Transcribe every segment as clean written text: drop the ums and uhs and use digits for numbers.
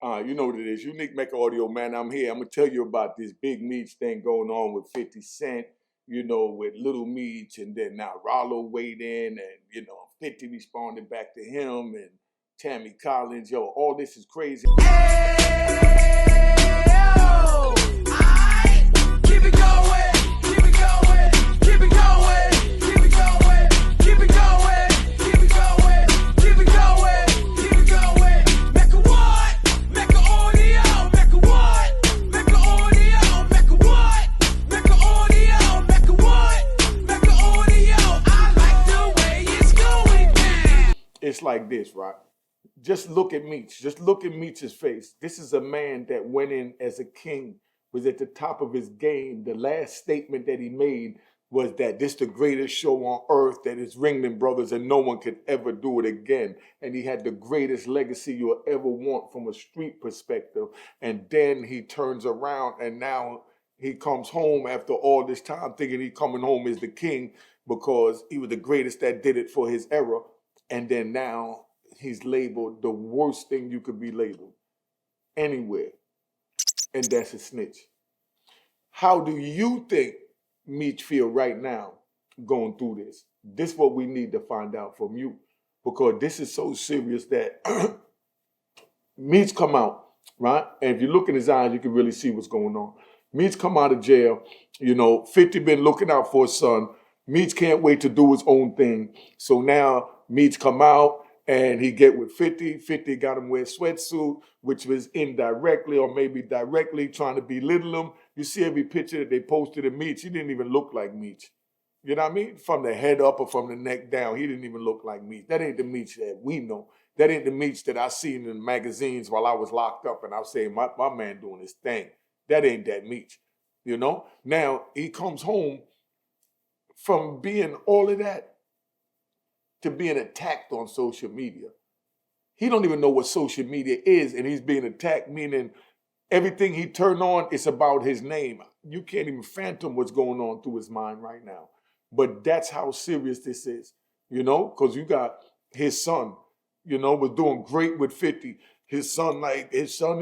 You know what it is. Unique Mecca Audio, man. I'm here. I'm going to tell you about this big Meech thing going on with 50 Cent, with Little Meech, and then now Rollo weighed in, and, 50 responded back to him, and Tammy Collins. Yo, all this is crazy. It's like this, right? Just look at Meech. Just look at Meech's face. This is a man that went in as a king, was at the top of his game. The last statement that he made was that this is the greatest show on earth, that is Ringling Brothers, and no one could ever do it again. And he had the greatest legacy you'll ever want from a street perspective. And then he turns around, and now he comes home after all this time thinking he coming home as the king because he was the greatest that did it for his era. And then now he's labeled the worst thing you could be labeled anywhere. And that's a snitch. How do you think Meech feel right now going through this? This is what we need to find out from you, because this is so serious that Meech come out, right? And if you look in his eyes, you can really see what's going on. Meech come out of jail. 50 been looking out for his son. Meech can't wait to do his own thing. So now Meech come out and he get with 50. 50 got him wear a sweatsuit, which was indirectly or maybe directly trying to belittle him. You see every picture that they posted of Meech, he didn't even look like Meech. You know what I mean? From the head up or from the neck down, he didn't even look like Meech. That ain't the Meech that we know. That ain't the Meech that I seen in the magazines while I was locked up and I was saying, my man doing his thing. That ain't that Meech. Now he comes home from being all of that to being attacked on social media. He don't even know what social media is, and he's being attacked, meaning everything he turned on is about his name. You can't even fathom what's going on through his mind right now. But that's how serious this is, because you got his son, was doing great with 50. His son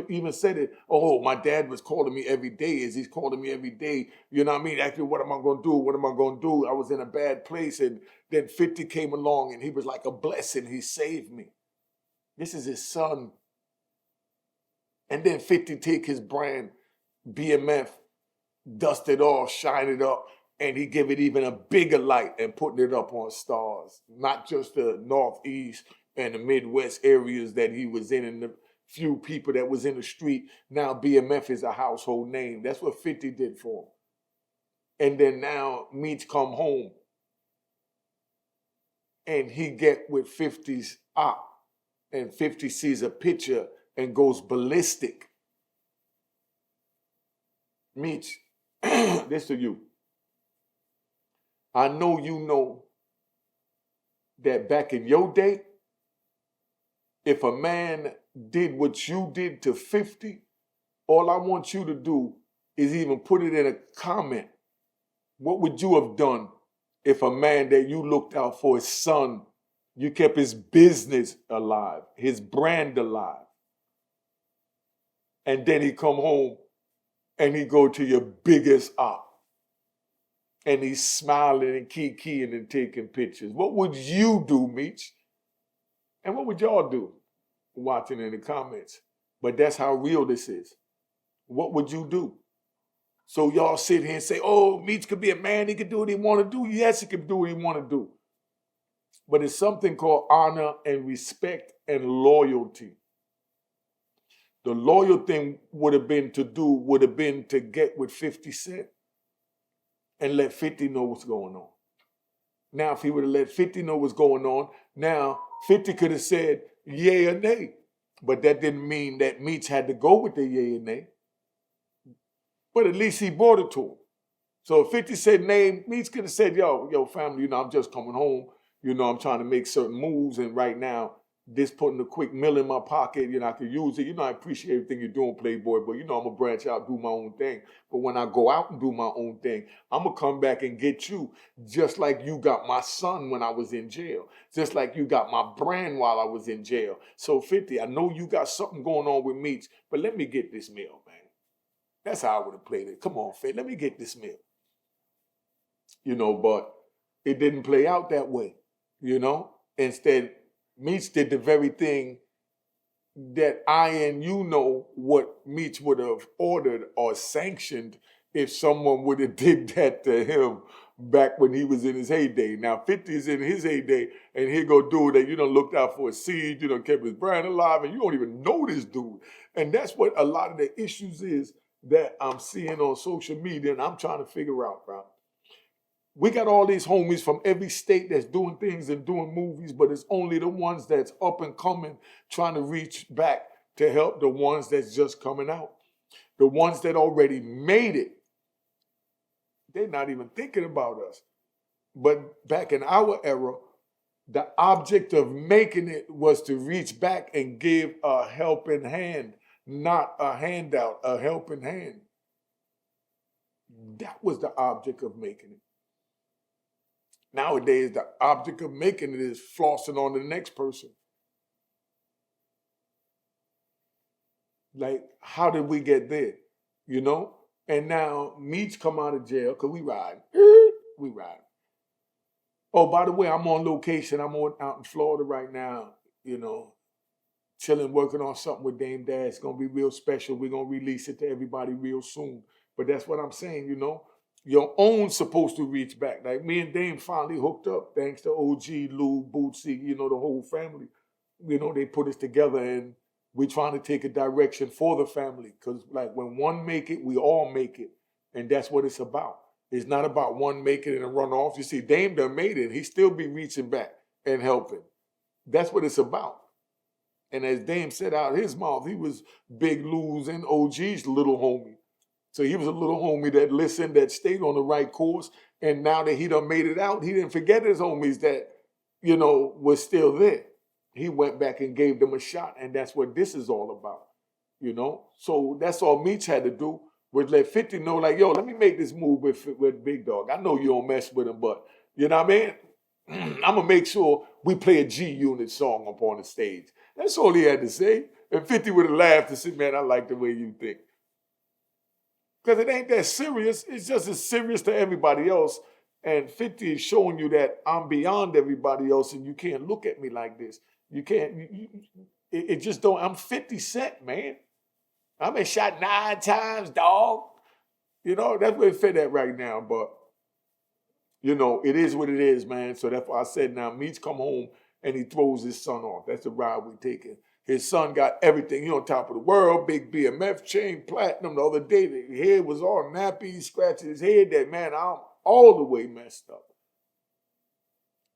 even said it. Oh, my dad was calling me every day. He's calling me every day. You know what I mean? Actually, what am I going to do? What am I going to do? I was in a bad place. And then 50 came along and he was like a blessing. He saved me. This is his son. And then 50 take his brand, BMF, dust it off, shine it up, and he give it even a bigger light and putting it up on stars. Not just the Northeast and the Midwest areas that he was in and the few people that was in the street. Now BMF is a household name. That's what 50 did for him. And then now Meech come home and he get with 50's op, and 50 sees a picture and goes ballistic. Meech, this to you. I know you know that back in your day, if a man did what you did to 50, all I want you to do is even put it in a comment. What would you have done if a man that you looked out for, his son, you kept his business alive, his brand alive, and then he come home and he go to your biggest op and he's smiling and kikiing and taking pictures? What would you do, Meech? And what would y'all do? Watching in the comments. But that's how real this is. What would you do? So y'all sit here and say, oh, Meech could be a man, he could do what he want to do. Yes, he can do what he want to do. But it's something called honor and respect and loyalty. The loyal thing would have been to get with 50 Cent and let 50 know what's going on. Now, if he would have let 50 know what's going on, now 50 could have said yay or nay. But that didn't mean that Meech had to go with the yay or nay. But at least he brought it to him. So if 50 said nay, Meech could have said, yo, family, I'm just coming home. I'm trying to make certain moves. And right now, this putting a quick mill in my pocket, I can use it. I appreciate everything you're doing, Playboy, but I'm gonna branch out, do my own thing. But when I go out and do my own thing, I'm gonna come back and get you, just like you got my son when I was in jail, just like you got my brand while I was in jail. So 50, I know you got something going on with Meech, but let me get this meal, man. That's how I would have played it. Come on, Fed, let me get this meal. But it didn't play out that way, Instead, Meech did the very thing that I and what Meech would have ordered or sanctioned if someone would have did that to him back when he was in his heyday. Now 50 is in his heyday, and here go dude that looked out for a seed, kept his brand alive, and you don't even know this dude. And that's what a lot of the issues is that I'm seeing on social media, and I'm trying to figure out, bro. We got all these homies from every state that's doing things and doing movies, but it's only the ones that's up and coming trying to reach back to help the ones that's just coming out. The ones that already made it, they're not even thinking about us. But back in our era, the object of making it was to reach back and give a helping hand, not a handout, a helping hand. That was the object of making it. Nowadays, the object of making it is flossing on the next person. Like, how did we get there? And now Meech come out of jail because we ride. We ride. Oh, by the way, I'm on location. I'm out in Florida right now, chilling, working on something with Dame Dash. It's going to be real special. We're going to release it to everybody real soon. But that's what I'm saying, Your own supposed to reach back. Like me and Dame finally hooked up thanks to OG, Lou, Bootsy, the whole family. They put us together, and we're trying to take a direction for the family. Because like when one make it, we all make it. And that's what it's about. It's not about one making it and run off. You see, Dame done made it. He still be reaching back and helping. That's what it's about. And as Dame said out his mouth, he was Big Lou's and OG's little homie. So he was a little homie that listened, that stayed on the right course. And now that he done made it out, he didn't forget his homies that, was still there. He went back and gave them a shot. And that's what this is all about, So that's all Meech had to do, was let 50 know, like, yo, let me make this move with Big Dog. I know you don't mess with him, but, you know what I mean? I'm going to make sure we play a G-Unit song up on the stage. That's all he had to say. And 50 would have laughed and said, man, I like the way you think. Because it ain't that serious. It's just as serious to everybody else. And 50 is showing you that I'm beyond everybody else, and you can't look at me like this. You can't. It just don't. I'm 50 Cent, man. I've been shot 9 times, dog. That's where it fit at right now. But, it is what it is, man. So that's why I said now, Meech come home and he throws his son off. That's the ride we taking. His son got everything. He on top of the world, big BMF chain, platinum. The other day, the head was all nappy. He scratching his head. That man, I'm all the way messed up.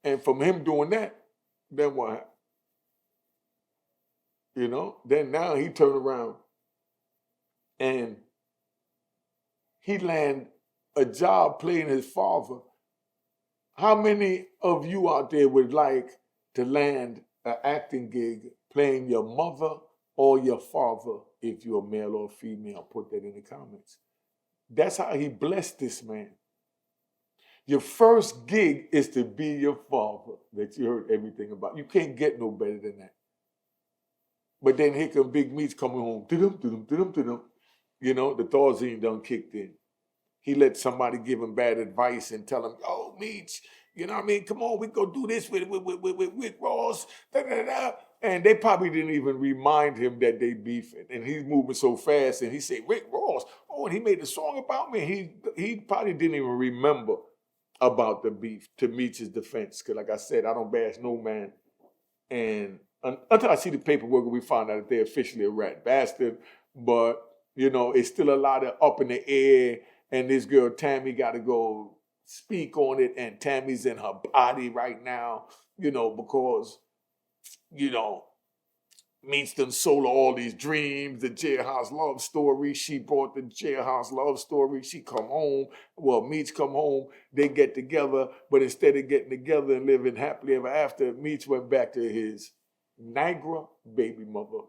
And from him doing that, then what happened? Then now he turned around and he land a job playing his father. How many of you out there would like to land an acting gig playing your mother or your father, if you're male or female? Put that in the comments. That's how he blessed this man. Your first gig is to be your father that you heard everything about. You can't get no better than that. But then here come Big Meech coming home. The Thorazine done kicked in. He let somebody give him bad advice and tell him, oh, Meech, come on, we go do this with Rick Ross, And they probably didn't even remind him that they beefing. And he's moving so fast, and he said, Rick Ross, and he made a song about me. He probably didn't even remember about the beef, to Meech's defense. Because like I said, I don't bash no man. And until I see the paperwork, we find out that they're officially a rat bastard. But, it's still a lot of up in the air. And this girl, Tammy, got to go speak on it. And Tammy's in her body right now, because, Meech done sold all these dreams, the jailhouse love story. She brought the jailhouse love story. She come home. Well, Meech come home. They get together. But instead of getting together and living happily ever after, Meech went back to his, Niagara baby mother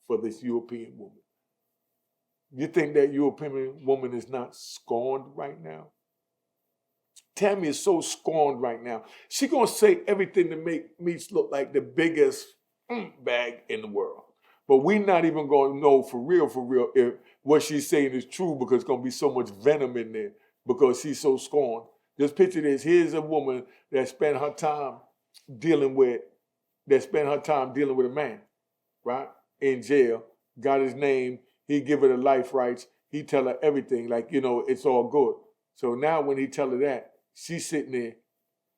for this European woman. You think that European woman is not scorned right now? Tammy is so scorned right now. She gonna say everything to make Meech look like the biggest bag in the world. But we not even gonna know for real, if what she's saying is true, because it's gonna be so much venom in there because she's so scorned. Just picture this. Here's a woman that spent her time dealing with a man, right? In jail, got his name, he give her the life rights, he tell her everything, like, it's all good. So now when he tell her that, she's sitting there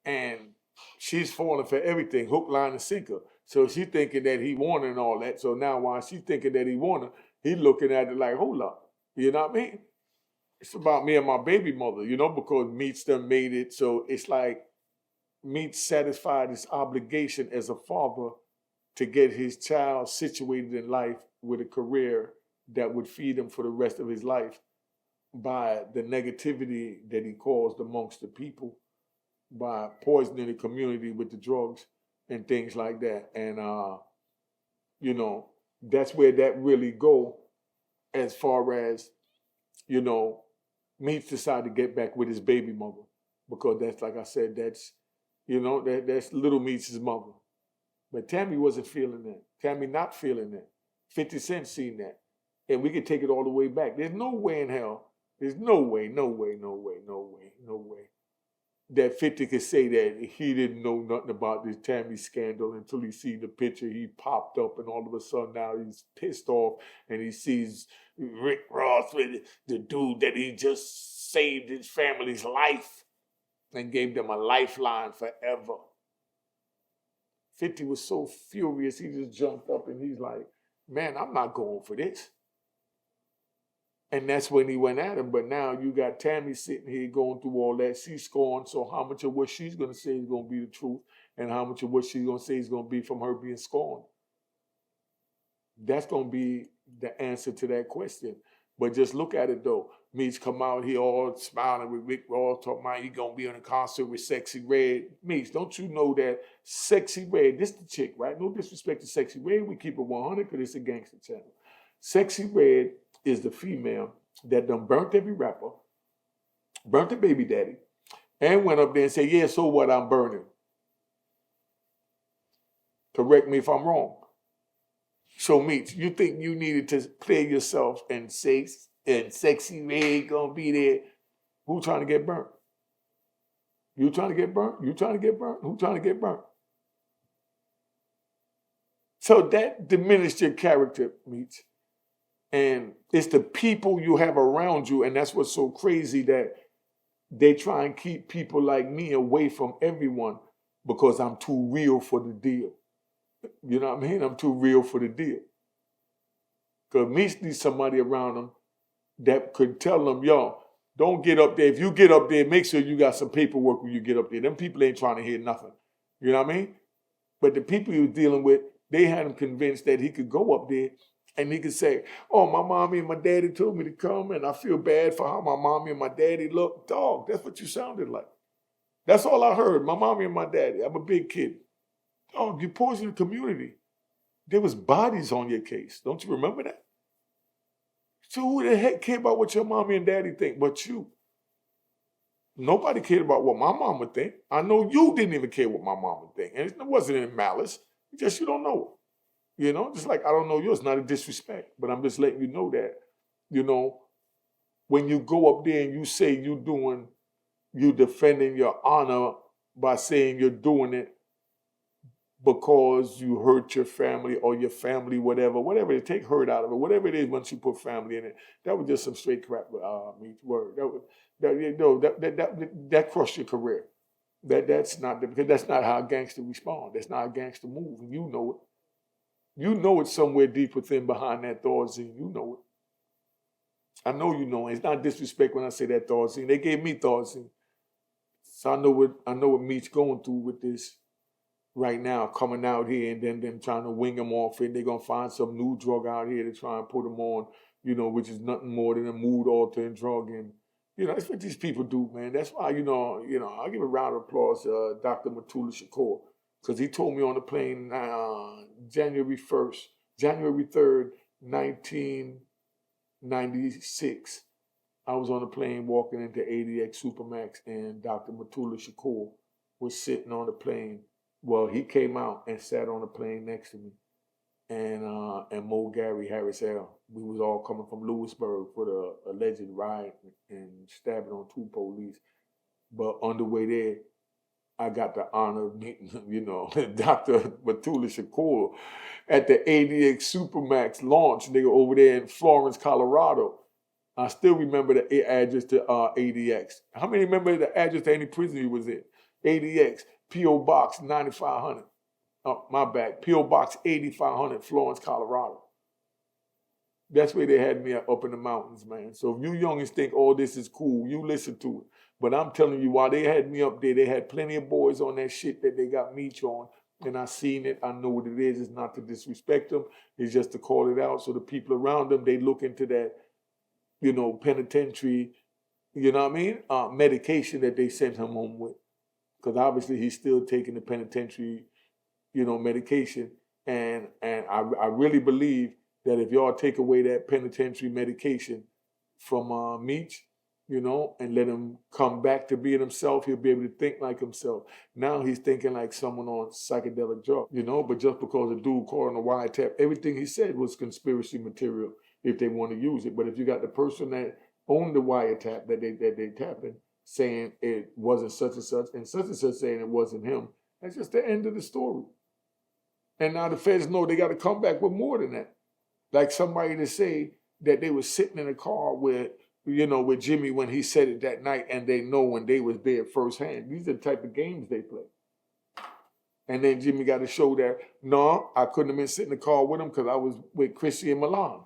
and she's falling for everything, hook, line, and sinker. So she thinking that he want her and all that. So now while she's thinking that he want her, he looking at it like, hold up, you know what I mean? It's about me and my baby mother, because Meech done made it. So it's like Meech satisfied his obligation as a father to get his child situated in life with a career that would feed him for the rest of his life by the negativity that he caused amongst the people, by poisoning the community with the drugs and things like that. And, that's where that really go as far as, Meech decided to get back with his baby mother, because that's, like I said, that's little Meech's mother. But Tammy wasn't feeling that. Tammy not feeling that. 50 Cent seen that. And we could take it all the way back. There's no way in hell, there's no way that 50 could say that he didn't know nothing about this Tammy scandal until he seen the picture. He popped up and all of a sudden now he's pissed off and he sees Rick Ross with the dude that he just saved his family's life and gave them a lifeline forever. 50 was so furious, he just jumped up and he's like, man, I'm not going for this. And that's when he went at him. But now you got Tammy sitting here going through all that. She's scorned. So how much of what she's going to say is going to be the truth, and how much of what she's going to say is going to be from her being scorned? That's going to be the answer to that question. But just look at it, though. Meech come out here all smiling with Rick Ross, talking about he going to be on a concert with Sexy Red. Meech, don't you know that Sexy Red, this the chick, right? No disrespect to Sexy Red. We keep it 100 because it's a gangster channel. Sexy Red is the female that done burnt every rapper, burnt the baby daddy, and went up there and said, yeah, so what, I'm burning. Correct me if I'm wrong. So, Meech, you think you needed to clear yourself and say, and Sexy Red gonna be there? Who trying to get burnt? You trying to get burnt? You trying to get burnt? Who trying to get burnt? So that diminished your character, Meech. And it's the people you have around you, and that's what's so crazy, that they try and keep people like me away from everyone because I'm too real for the deal. You know what I mean? I'm too real for the deal. Because Meech needs somebody around him that could tell them, yo, don't get up there. If you get up there, make sure you got some paperwork when you get up there. Them people ain't trying to hear nothing. You know what I mean? But the people he was dealing with, they had him convinced that he could go up there and he could say, oh, my mommy and my daddy told me to come, and I feel bad for how my mommy and my daddy look. Dog, that's what you sounded like. That's all I heard, my mommy and my daddy. I'm a big kid. Dog, you poisoned the community. There was bodies on your case. Don't you remember that? So who the heck cared about what your mommy and daddy think but you? Nobody cared about what my mom would think. I know you didn't even care what my mom would think. And it wasn't in malice. Just you don't know it. Just like I don't know yours, not a disrespect, but I'm just letting you know that, when you go up there and you say you defending your honor by saying you're doing it because you hurt your family or your family, whatever it take hurt out of it, whatever it is once you put family in it, that was just some straight crap, Meech, word. That crushed your career. That's not, because that's not how a gangster respond. That's not how a gangster move, and you know it. You know it somewhere deep within behind that Thorazine. You know it. I know you know it. It's not disrespect when I say that Thorazine. They gave me Thorazine. So I know what Meech going through with this right now, coming out here and then them trying to wing him off it. They're going to find some new drug out here to try and put him on, which is nothing more than a mood-altering drug. And, that's what these people do, man. That's why, I'll give a round of applause to Dr. Matula Shakur. because he told me on the plane January 3rd, 1996. I was on the plane walking into ADX Supermax, and Dr. Matula Shakur was sitting on the plane. Well, he came out and sat on the plane next to me, and Mo Gary Harris L. We was all coming from Lewisburg for the alleged riot and stabbing on 2 police. But on the way there, I got the honor of meeting, Dr. Matula Shakur at the ADX Supermax launch, nigga, over there in Florence, Colorado. I still remember the address to ADX. How many remember the address to any prison he was in? ADX, P.O. Box 9500. Oh, my bad. P.O. Box 8500, Florence, Colorado. That's where they had me up in the mountains, man. So if you youngins think, oh, this is cool, you listen to it. But I'm telling you, while they had me up there, they had plenty of boys on that shit that they got Meech on. And I seen it. I know what it is. It's not to disrespect them. It's just to call it out. So the people around them, they look into that, penitentiary, medication that they sent him home with. Because obviously he's still taking the penitentiary, medication. And I really believe that if y'all take away that penitentiary medication from Meech, and let him come back to being himself, he'll be able to think like himself. Now he's thinking like someone on psychedelic drugs, but just because a dude caught on a wiretap, everything he said was conspiracy material if they want to use it. But if you got the person that owned the wiretap that they tapping, saying it wasn't such and such saying it wasn't him, that's just the end of the story. And now the feds know they got to come back with more than that. Like somebody to say that they were sitting in a car with Jimmy when he said it that night, and they know when they was there firsthand. These are the type of games they play. And then Jimmy got to show that, no, I couldn't have been sitting in the car with him because I was with Chrissy and Milan.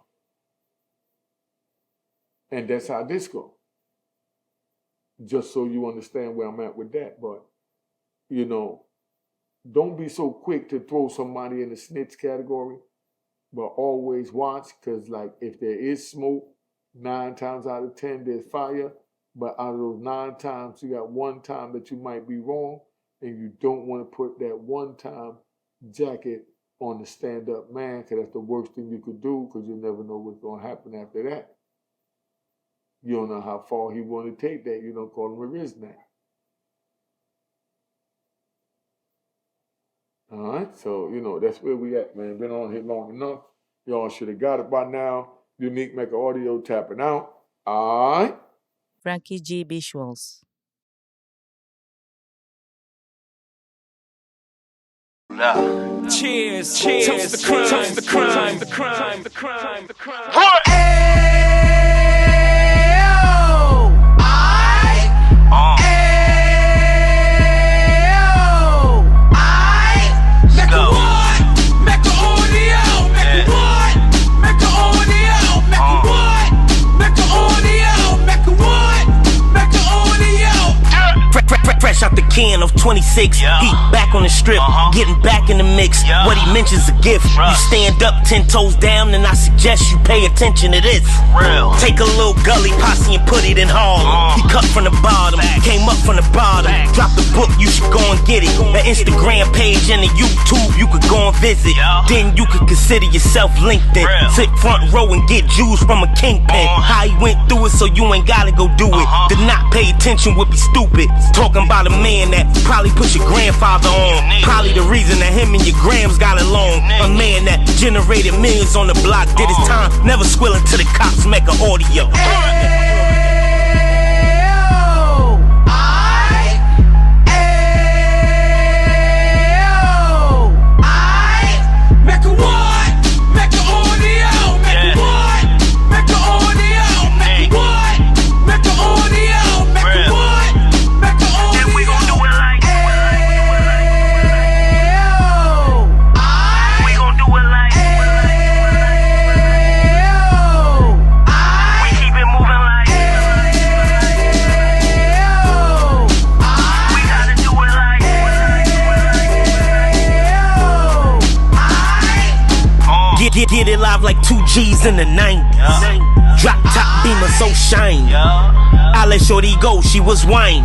And that's how this goes. Just so you understand where I'm at with that. But, don't be so quick to throw somebody in the snitch category, but always watch, because if there is smoke, 9 times out of 10 there's fire, but out of those 9 times you got 1 time that you might be wrong, and you don't want to put that 1 time jacket on the stand-up man, because that's the worst thing you could do, because you never know what's going to happen after that. You don't know how far he want to take that. You don't call him a Riznak. All right, so that's where we at, man. Been on here long enough. Y'all should have got it by now. Unique Mecca Audio tapping out. All right. Frankie G Visuals. Cheers, cheers, toast the crime, toast the crime, the crime, the crime, the crime. Fresh out the can of 26, he back on the strip, getting back in the mix. What he mentions a gift. You stand up 10 toes down, and I suggest you pay attention to this. Take a little gully posse and put it in Harlem. He cut from the bottom, came up from the bottom. Drop the book, you should go and get it. The Instagram page and the YouTube, you could go and visit. Then you could consider yourself LinkedIn. Sit front row and get Jews from a kingpin. How he went through it, so you ain't gotta go do it. To not pay attention would be stupid. Talking about a man that probably put your grandfather on. Probably the reason that him and your grams got along. A man that generated millions on the block, did his time, never squilling to the cops, Mecca Audio. G's in the 90s. Drop top beamer so shiny. I let shorty go, she was whining.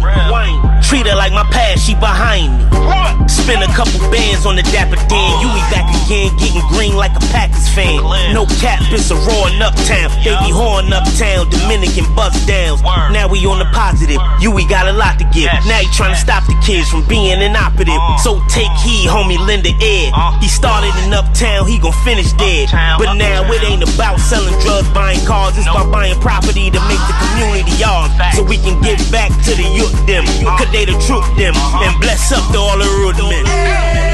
Treat her like my past, she behind me. Spend a couple bands on the Dapper Dan. You be back again, getting green like a Packers fan. No cap, it's a roaring uptown. They be whoring uptown, Dominican bust downs. Now we on the positive, you we got a lot to give. Now he trying to stop the kids from being inoperative. So take heed, homie, lend a ear. He started in uptown, he gon' finish dead. But now it ain't about selling drugs, buying cars. It's about buying property to make the community ours. So we can give back to the youth them. Cause they the truth them. And bless up to all the rude men.